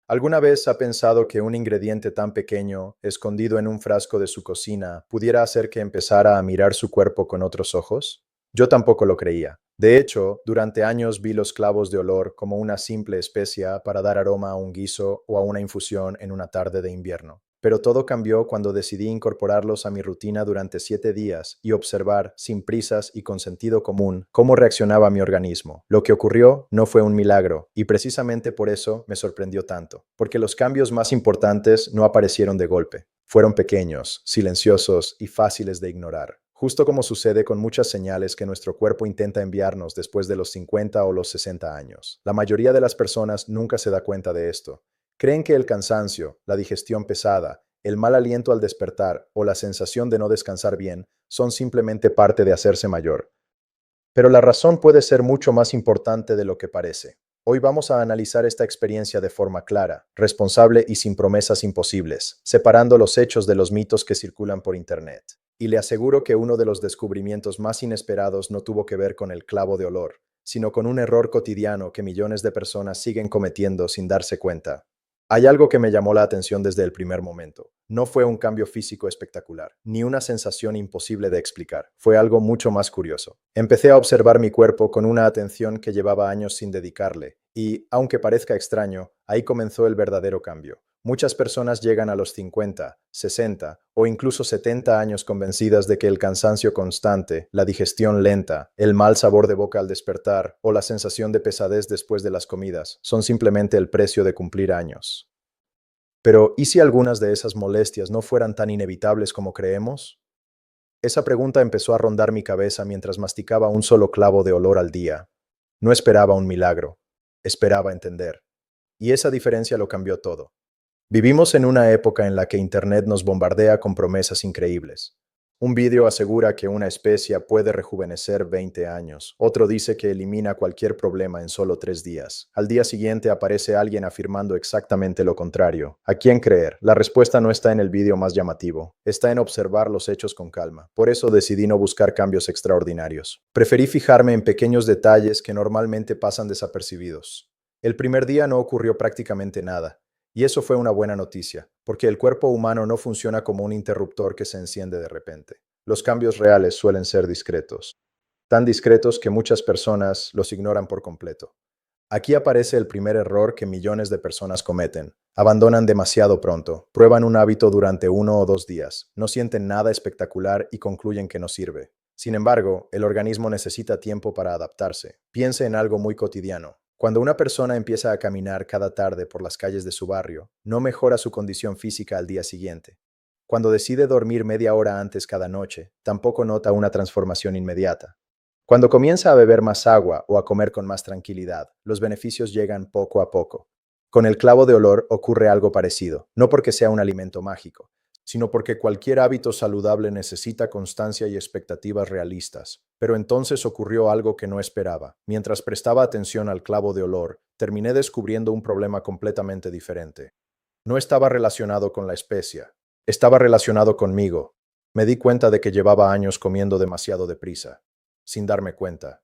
¿Alguna vez ha pensado que un ingrediente tan pequeño, escondido en un frasco de su cocina, pudiera hacer que empezara a mirar su cuerpo con otros ojos? Yo tampoco lo creía. De hecho, durante años vi los clavos de olor como una simple especia para dar aroma a un guiso o a una infusión en una tarde de invierno. Pero todo cambió cuando decidí incorporarlos a mi rutina durante 7 días y observar, sin prisas y con sentido común, cómo reaccionaba mi organismo. Lo que ocurrió no fue un milagro, y precisamente por eso me sorprendió tanto, porque los cambios más importantes no aparecieron de golpe. Fueron pequeños, silenciosos y fáciles de ignorar. Justo como sucede con muchas señales que nuestro cuerpo intenta enviarnos después de los 50 o los 60 años. La mayoría de las personas nunca se da cuenta de esto. Creen que el cansancio, la digestión pesada, el mal aliento al despertar o la sensación de no descansar bien son simplemente parte de hacerse mayor. Pero la razón puede ser mucho más importante de lo que parece. Hoy vamos a analizar esta experiencia de forma clara, responsable y sin promesas imposibles, separando los hechos de los mitos que circulan por Internet. Y le aseguro que uno de los descubrimientos más inesperados no tuvo que ver con el clavo de olor, sino con un error cotidiano que millones de personas siguen cometiendo sin darse cuenta. Hay algo que me llamó la atención desde el primer momento. No fue un cambio físico espectacular, ni una sensación imposible de explicar. Fue algo mucho más curioso. Empecé a observar mi cuerpo con una atención que llevaba años sin dedicarle, y, aunque parezca extraño, ahí comenzó el verdadero cambio. Muchas personas llegan a los 50, 60 o incluso 70 años convencidas de que el cansancio constante, la digestión lenta, el mal sabor de boca al despertar o la sensación de pesadez después de las comidas son simplemente el precio de cumplir años. Pero, ¿y si algunas de esas molestias no fueran tan inevitables como creemos? Esa pregunta empezó a rondar mi cabeza mientras masticaba un solo clavo de olor al día. No esperaba un milagro, esperaba entender. Y esa diferencia lo cambió todo. Vivimos en una época en la que Internet nos bombardea con promesas increíbles. Un vídeo asegura que una especia puede rejuvenecer 20 años. Otro dice que elimina cualquier problema en solo 3 días. Al día siguiente aparece alguien afirmando exactamente lo contrario. ¿A quién creer? La respuesta no está en el vídeo más llamativo. Está en observar los hechos con calma. Por eso decidí no buscar cambios extraordinarios. Preferí fijarme en pequeños detalles que normalmente pasan desapercibidos. El primer día no ocurrió prácticamente nada. Y eso fue una buena noticia, porque el cuerpo humano no funciona como un interruptor que se enciende de repente. Los cambios reales suelen ser discretos, tan discretos que muchas personas los ignoran por completo. Aquí aparece el primer error que millones de personas cometen. Abandonan demasiado pronto, prueban un hábito durante 1 o 2 días, no sienten nada espectacular y concluyen que no sirve. Sin embargo, el organismo necesita tiempo para adaptarse. Piense en algo muy cotidiano. Cuando una persona empieza a caminar cada tarde por las calles de su barrio, no mejora su condición física al día siguiente. Cuando decide dormir media hora antes cada noche, tampoco nota una transformación inmediata. Cuando comienza a beber más agua o a comer con más tranquilidad, los beneficios llegan poco a poco. Con el clavo de olor ocurre algo parecido, no porque sea un alimento mágico, sino porque cualquier hábito saludable necesita constancia y expectativas realistas. Pero entonces ocurrió algo que no esperaba. Mientras prestaba atención al clavo de olor, terminé descubriendo un problema completamente diferente. No estaba relacionado con la especia, estaba relacionado conmigo. Me di cuenta de que llevaba años comiendo demasiado deprisa, sin darme cuenta.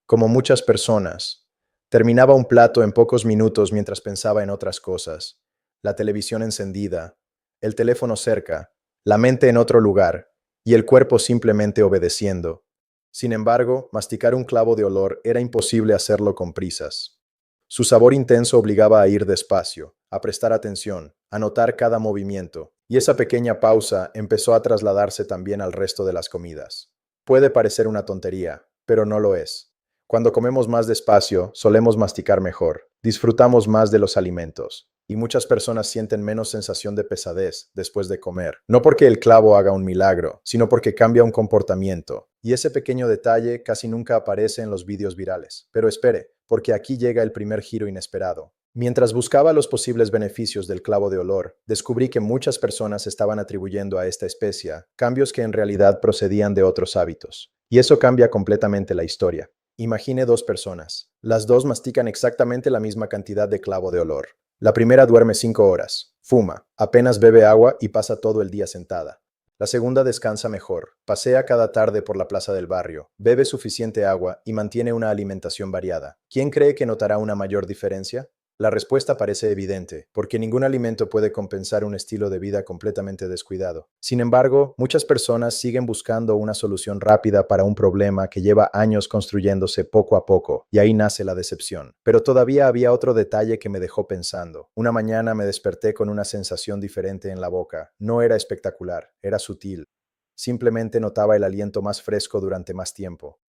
Como muchas personas, terminaba un plato en pocos minutos mientras pensaba en otras cosas. La televisión encendida, el teléfono cerca, la mente en otro lugar y el cuerpo simplemente obedeciendo. Sin embargo, masticar un clavo de olor era imposible hacerlo con prisas. Su sabor intenso obligaba a ir despacio, a prestar atención, a notar cada movimiento, y esa pequeña pausa empezó a trasladarse también al resto de las comidas. Puede parecer una tontería, pero no lo es. Cuando comemos más despacio, solemos masticar mejor, disfrutamos más de los alimentos, y muchas personas sienten menos sensación de pesadez después de comer. No porque el clavo haga un milagro, sino porque cambia un comportamiento. Y ese pequeño detalle casi nunca aparece en los vídeos virales. Pero espere, porque aquí llega el primer giro inesperado. Mientras buscaba los posibles beneficios del clavo de olor, descubrí que muchas personas estaban atribuyendo a esta especia cambios que en realidad procedían de otros hábitos. Y eso cambia completamente la historia. Imagine dos personas. Las dos mastican exactamente la misma cantidad de clavo de olor. La primera duerme 5 horas, fuma, apenas bebe agua y pasa todo el día sentada. La segunda descansa mejor, pasea cada tarde por la plaza del barrio, bebe suficiente agua y mantiene una alimentación variada. ¿Quién cree que notará una mayor diferencia? La respuesta parece evidente, porque ningún alimento puede compensar un estilo de vida completamente descuidado. Sin embargo, muchas personas siguen buscando una solución rápida para un problema que lleva años construyéndose poco a poco, y ahí nace la decepción. Pero todavía había otro detalle que me dejó pensando. Una mañana me desperté con una sensación diferente en la boca. No era espectacular, era sutil. Simplemente notaba el aliento más fresco durante más tiempo.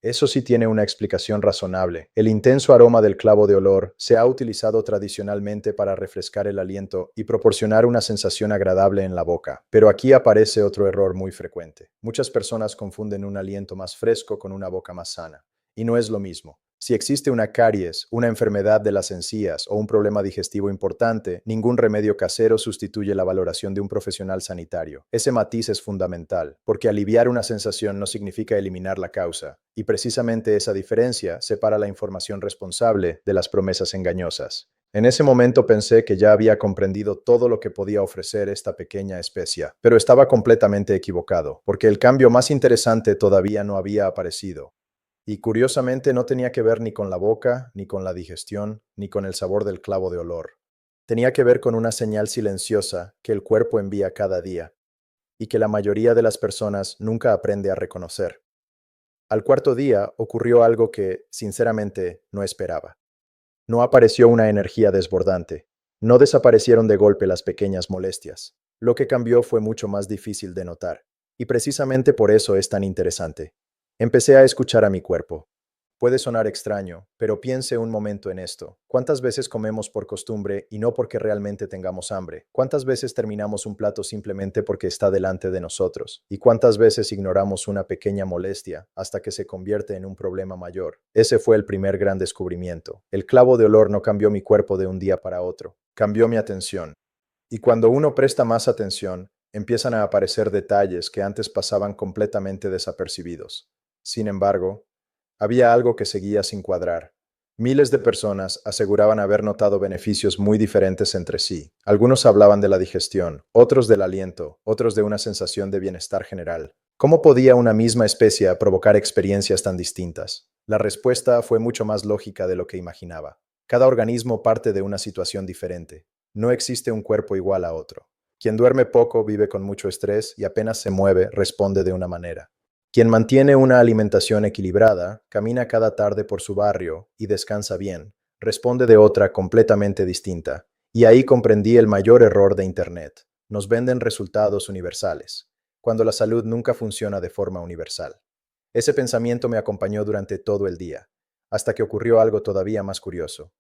Eso sí tiene una explicación razonable. El intenso aroma del clavo de olor se ha utilizado tradicionalmente para refrescar el aliento y proporcionar una sensación agradable en la boca. Pero aquí aparece otro error muy frecuente. Muchas personas confunden un aliento más fresco con una boca más sana. Y no es lo mismo. Si existe una caries, una enfermedad de las encías o un problema digestivo importante, ningún remedio casero sustituye la valoración de un profesional sanitario. Ese matiz es fundamental, porque aliviar una sensación no significa eliminar la causa, y precisamente esa diferencia separa la información responsable de las promesas engañosas. En ese momento pensé que ya había comprendido todo lo que podía ofrecer esta pequeña especia, pero estaba completamente equivocado, porque el cambio más interesante todavía no había aparecido. Y curiosamente no tenía que ver ni con la boca, ni con la digestión, ni con el sabor del clavo de olor. Tenía que ver con una señal silenciosa que el cuerpo envía cada día y que la mayoría de las personas nunca aprende a reconocer. Al cuarto día ocurrió algo que, sinceramente, no esperaba. No apareció una energía desbordante. No desaparecieron de golpe las pequeñas molestias. Lo que cambió fue mucho más difícil de notar. Y precisamente por eso es tan interesante. Empecé a escuchar a mi cuerpo. Puede sonar extraño, pero piense un momento en esto. ¿Cuántas veces comemos por costumbre y no porque realmente tengamos hambre? ¿Cuántas veces terminamos un plato simplemente porque está delante de nosotros? ¿Y cuántas veces ignoramos una pequeña molestia hasta que se convierte en un problema mayor? Ese fue el primer gran descubrimiento. El clavo de olor no cambió mi cuerpo de un día para otro, cambió mi atención. Y cuando uno presta más atención, empiezan a aparecer detalles que antes pasaban completamente desapercibidos. Sin embargo, había algo que seguía sin cuadrar. Miles de personas aseguraban haber notado beneficios muy diferentes entre sí. Algunos hablaban de la digestión, otros del aliento, otros de una sensación de bienestar general. ¿Cómo podía una misma especie provocar experiencias tan distintas? La respuesta fue mucho más lógica de lo que imaginaba. Cada organismo parte de una situación diferente. No existe un cuerpo igual a otro. Quien duerme poco vive con mucho estrés y apenas se mueve responde de una manera. Quien mantiene una alimentación equilibrada, camina cada tarde por su barrio y descansa bien, responde de otra completamente distinta. Y ahí comprendí el mayor error de Internet. Nos venden resultados universales, cuando la salud nunca funciona de forma universal. Ese pensamiento me acompañó durante todo el día, hasta que ocurrió algo todavía más curioso.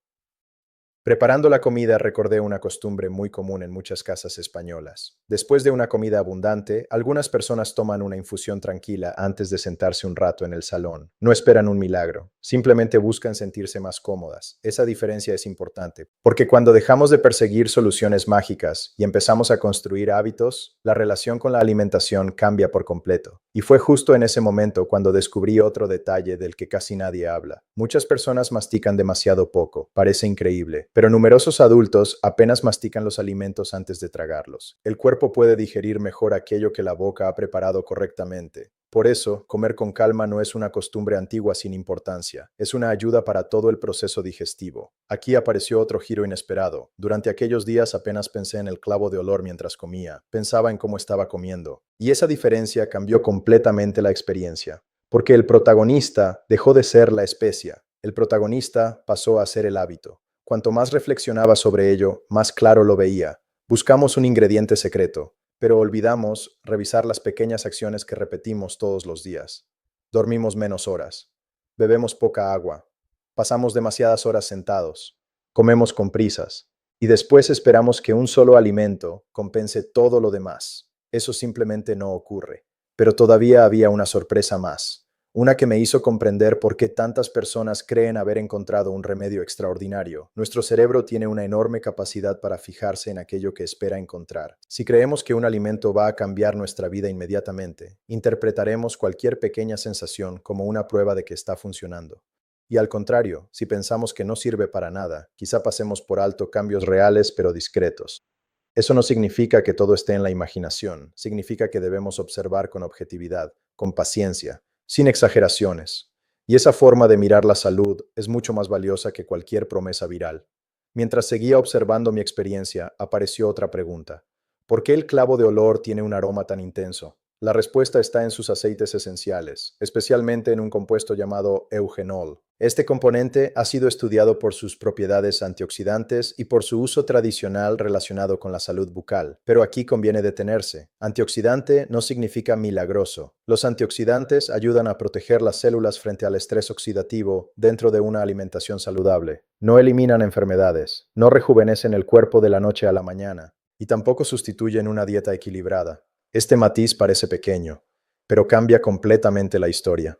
Preparando la comida recordé una costumbre muy común en muchas casas españolas. Después de una comida abundante, algunas personas toman una infusión tranquila antes de sentarse un rato en el salón. No esperan un milagro, simplemente buscan sentirse más cómodas. Esa diferencia es importante, porque cuando dejamos de perseguir soluciones mágicas y empezamos a construir hábitos, la relación con la alimentación cambia por completo. Y fue justo en ese momento cuando descubrí otro detalle del que casi nadie habla. Muchas personas mastican demasiado poco, parece increíble, pero numerosos adultos apenas mastican los alimentos antes de tragarlos. El cuerpo puede digerir mejor aquello que la boca ha preparado correctamente. Por eso, comer con calma no es una costumbre antigua sin importancia, es una ayuda para todo el proceso digestivo. Aquí apareció otro giro inesperado. Durante aquellos días apenas pensé en el clavo de olor mientras comía, pensaba en cómo estaba comiendo. Y esa diferencia cambió completamente la experiencia, porque el protagonista dejó de ser la especia, el protagonista pasó a ser el hábito. Cuanto más reflexionaba sobre ello, más claro lo veía. Buscamos un ingrediente secreto, pero olvidamos revisar las pequeñas acciones que repetimos todos los días. Dormimos menos horas, bebemos poca agua, pasamos demasiadas horas sentados, comemos con prisas, y después esperamos que un solo alimento compense todo lo demás. Eso simplemente no ocurre. Pero todavía había una sorpresa más, una que me hizo comprender por qué tantas personas creen haber encontrado un remedio extraordinario. Nuestro cerebro tiene una enorme capacidad para fijarse en aquello que espera encontrar. Si creemos que un alimento va a cambiar nuestra vida inmediatamente, interpretaremos cualquier pequeña sensación como una prueba de que está funcionando. Y al contrario, si pensamos que no sirve para nada, quizá pasemos por alto cambios reales pero discretos. Eso no significa que todo esté en la imaginación, significa que debemos observar con objetividad, con paciencia, sin exageraciones. Y esa forma de mirar la salud es mucho más valiosa que cualquier promesa viral. Mientras seguía observando mi experiencia, apareció otra pregunta. ¿Por qué el clavo de olor tiene un aroma tan intenso? La respuesta está en sus aceites esenciales, especialmente en un compuesto llamado eugenol. Este componente ha sido estudiado por sus propiedades antioxidantes y por su uso tradicional relacionado con la salud bucal. Pero aquí conviene detenerse. Antioxidante no significa milagroso. Los antioxidantes ayudan a proteger las células frente al estrés oxidativo dentro de una alimentación saludable. No eliminan enfermedades, no rejuvenecen el cuerpo de la noche a la mañana y tampoco sustituyen una dieta equilibrada. Este matiz parece pequeño, pero cambia completamente la historia,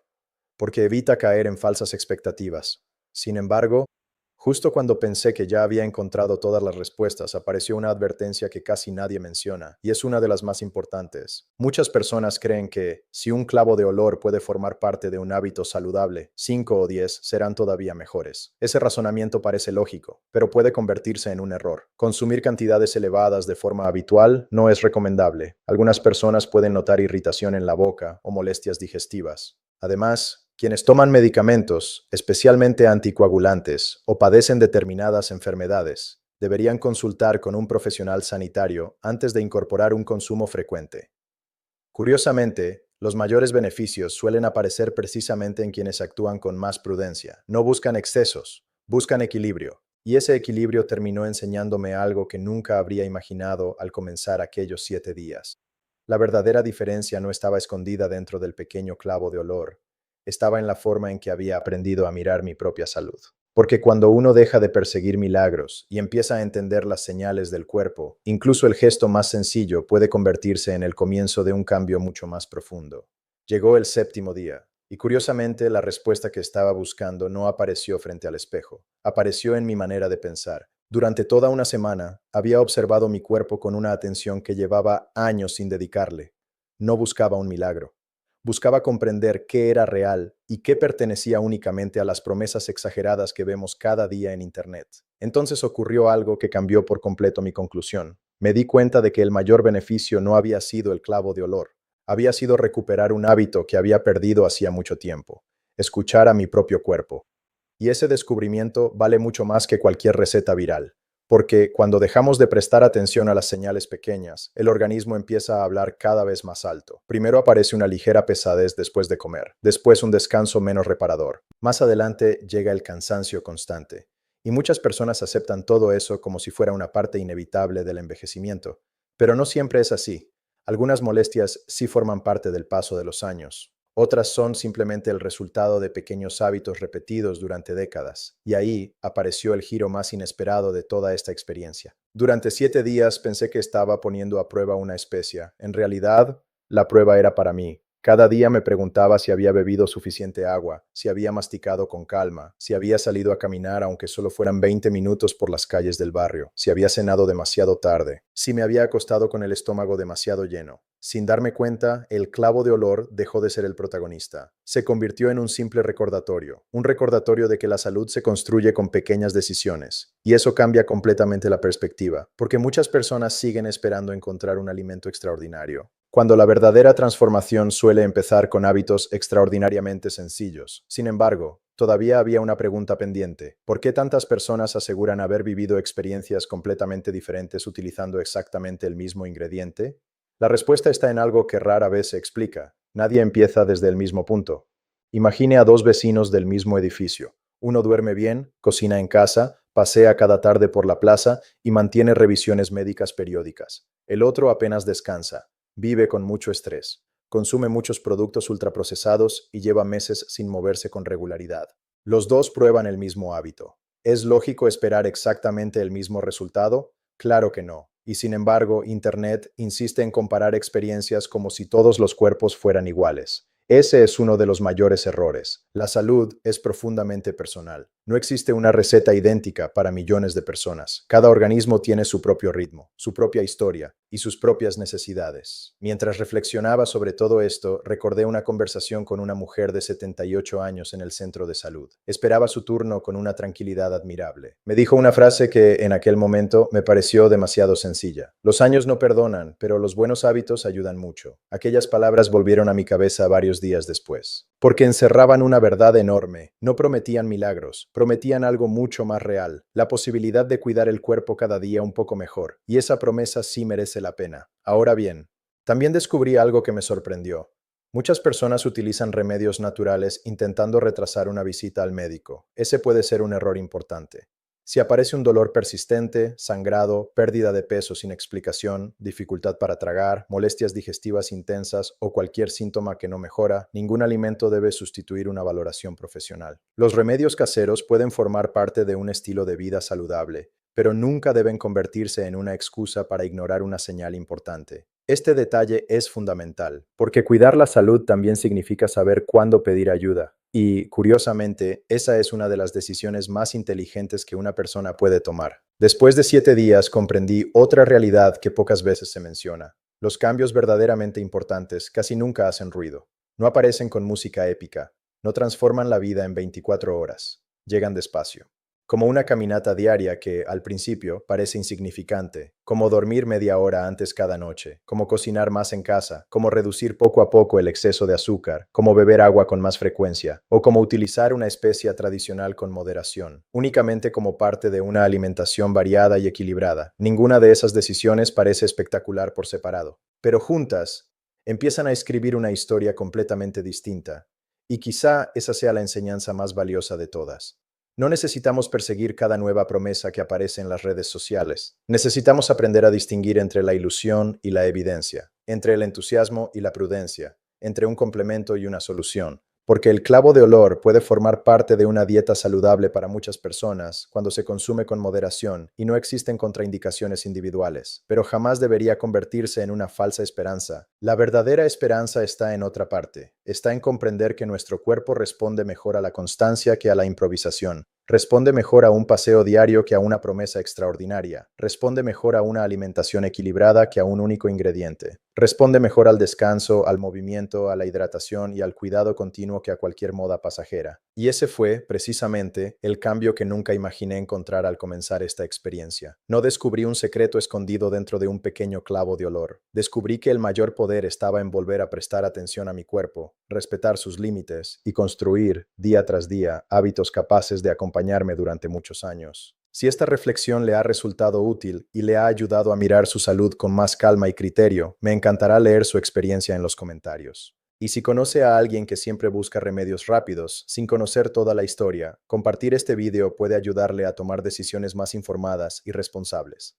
porque evita caer en falsas expectativas. Sin embargo, justo cuando pensé que ya había encontrado todas las respuestas, apareció una advertencia que casi nadie menciona, y es una de las más importantes. Muchas personas creen que, si un clavo de olor puede formar parte de un hábito saludable, 5 o 10 serán todavía mejores. Ese razonamiento parece lógico, pero puede convertirse en un error. Consumir cantidades elevadas de forma habitual no es recomendable. Algunas personas pueden notar irritación en la boca o molestias digestivas. Además, quienes toman medicamentos, especialmente anticoagulantes, o padecen determinadas enfermedades, deberían consultar con un profesional sanitario antes de incorporar un consumo frecuente. Curiosamente, los mayores beneficios suelen aparecer precisamente en quienes actúan con más prudencia. No buscan excesos, buscan equilibrio. Y ese equilibrio terminó enseñándome algo que nunca habría imaginado al comenzar aquellos 7 días. La verdadera diferencia no estaba escondida dentro del pequeño clavo de olor, estaba en la forma en que había aprendido a mirar mi propia salud. Porque cuando uno deja de perseguir milagros y empieza a entender las señales del cuerpo, incluso el gesto más sencillo puede convertirse en el comienzo de un cambio mucho más profundo. Llegó el séptimo día, y curiosamente la respuesta que estaba buscando no apareció frente al espejo, apareció en mi manera de pensar. Durante toda una semana había observado mi cuerpo con una atención que llevaba años sin dedicarle. No buscaba un milagro. Buscaba comprender qué era real y qué pertenecía únicamente a las promesas exageradas que vemos cada día en Internet. Entonces ocurrió algo que cambió por completo mi conclusión. Me di cuenta de que el mayor beneficio no había sido el clavo de olor, había sido recuperar un hábito que había perdido hacía mucho tiempo, escuchar a mi propio cuerpo. Y ese descubrimiento vale mucho más que cualquier receta viral, porque cuando dejamos de prestar atención a las señales pequeñas, el organismo empieza a hablar cada vez más alto. Primero aparece una ligera pesadez después de comer, después un descanso menos reparador. Más adelante llega el cansancio constante. Y muchas personas aceptan todo eso como si fuera una parte inevitable del envejecimiento. Pero no siempre es así. Algunas molestias sí forman parte del paso de los años. Otras son simplemente el resultado de pequeños hábitos repetidos durante décadas. Y ahí apareció el giro más inesperado de toda esta experiencia. Durante 7 días pensé que estaba poniendo a prueba una especia. En realidad, la prueba era para mí. Cada día me preguntaba si había bebido suficiente agua, si había masticado con calma, si había salido a caminar aunque solo fueran 20 minutos por las calles del barrio, si había cenado demasiado tarde, si me había acostado con el estómago demasiado lleno. Sin darme cuenta, el clavo de olor dejó de ser el protagonista. Se convirtió en un recordatorio de que la salud se construye con pequeñas decisiones. Y eso cambia completamente la perspectiva, porque muchas personas siguen esperando encontrar un alimento extraordinario, cuando la verdadera transformación suele empezar con hábitos extraordinariamente sencillos. Sin embargo, todavía había una pregunta pendiente. ¿Por qué tantas personas aseguran haber vivido experiencias completamente diferentes utilizando exactamente el mismo ingrediente? La respuesta está en algo que rara vez se explica. Nadie empieza desde el mismo punto. Imagine a dos vecinos del mismo edificio. Uno duerme bien, cocina en casa, pasea cada tarde por la plaza y mantiene revisiones médicas periódicas. El otro apenas descansa, vive con mucho estrés, consume muchos productos ultraprocesados y lleva meses sin moverse con regularidad. Los dos prueban el mismo hábito. ¿Es lógico esperar exactamente el mismo resultado? Claro que no. Y sin embargo, Internet insiste en comparar experiencias como si todos los cuerpos fueran iguales. Ese es uno de los mayores errores. La salud es profundamente personal. No existe una receta idéntica para millones de personas. Cada organismo tiene su propio ritmo, su propia historia y sus propias necesidades. Mientras reflexionaba sobre todo esto, recordé una conversación con una mujer de 78 años en el centro de salud. Esperaba su turno con una tranquilidad admirable. Me dijo una frase que en aquel momento me pareció demasiado sencilla. Los años no perdonan, pero los buenos hábitos ayudan mucho. Aquellas palabras volvieron a mi cabeza varios días después, porque encerraban una verdad enorme. No prometían milagros, prometían algo mucho más real, la posibilidad de cuidar el cuerpo cada día un poco mejor, y esa promesa sí merece la pena. Ahora bien, también descubrí algo que me sorprendió. Muchas personas utilizan remedios naturales intentando retrasar una visita al médico. Ese puede ser un error importante. Si aparece un dolor persistente, sangrado, pérdida de peso sin explicación, dificultad para tragar, molestias digestivas intensas o cualquier síntoma que no mejora, ningún alimento debe sustituir una valoración profesional. Los remedios caseros pueden formar parte de un estilo de vida saludable, pero nunca deben convertirse en una excusa para ignorar una señal importante. Este detalle es fundamental, porque cuidar la salud también significa saber cuándo pedir ayuda. Y, curiosamente, esa es una de las decisiones más inteligentes que una persona puede tomar. Después de 7 días comprendí otra realidad que pocas veces se menciona. Los cambios verdaderamente importantes casi nunca hacen ruido. No aparecen con música épica. No transforman la vida en 24 horas. Llegan despacio. Como una caminata diaria que, al principio, parece insignificante, como dormir media hora antes cada noche, como cocinar más en casa, como reducir poco a poco el exceso de azúcar, como beber agua con más frecuencia, o como utilizar una especia tradicional con moderación, únicamente como parte de una alimentación variada y equilibrada. Ninguna de esas decisiones parece espectacular por separado, pero juntas empiezan a escribir una historia completamente distinta, y quizá esa sea la enseñanza más valiosa de todas. No necesitamos perseguir cada nueva promesa que aparece en las redes sociales. Necesitamos aprender a distinguir entre la ilusión y la evidencia, entre el entusiasmo y la prudencia, entre un complemento y una solución. Porque el clavo de olor puede formar parte de una dieta saludable para muchas personas cuando se consume con moderación y no existen contraindicaciones individuales, pero jamás debería convertirse en una falsa esperanza. La verdadera esperanza está en otra parte, está en comprender que nuestro cuerpo responde mejor a la constancia que a la improvisación. Responde mejor a un paseo diario que a una promesa extraordinaria. Responde mejor a una alimentación equilibrada que a un único ingrediente. Responde mejor al descanso, al movimiento, a la hidratación y al cuidado continuo que a cualquier moda pasajera. Y ese fue, precisamente, el cambio que nunca imaginé encontrar al comenzar esta experiencia. No descubrí un secreto escondido dentro de un pequeño clavo de olor. Descubrí que el mayor poder estaba en volver a prestar atención a mi cuerpo, respetar sus límites y construir, día tras día, hábitos capaces de acompañarme durante muchos años. Si esta reflexión le ha resultado útil y le ha ayudado a mirar su salud con más calma y criterio, me encantará leer su experiencia en los comentarios. Y si conoce a alguien que siempre busca remedios rápidos, sin conocer toda la historia, compartir este video puede ayudarle a tomar decisiones más informadas y responsables.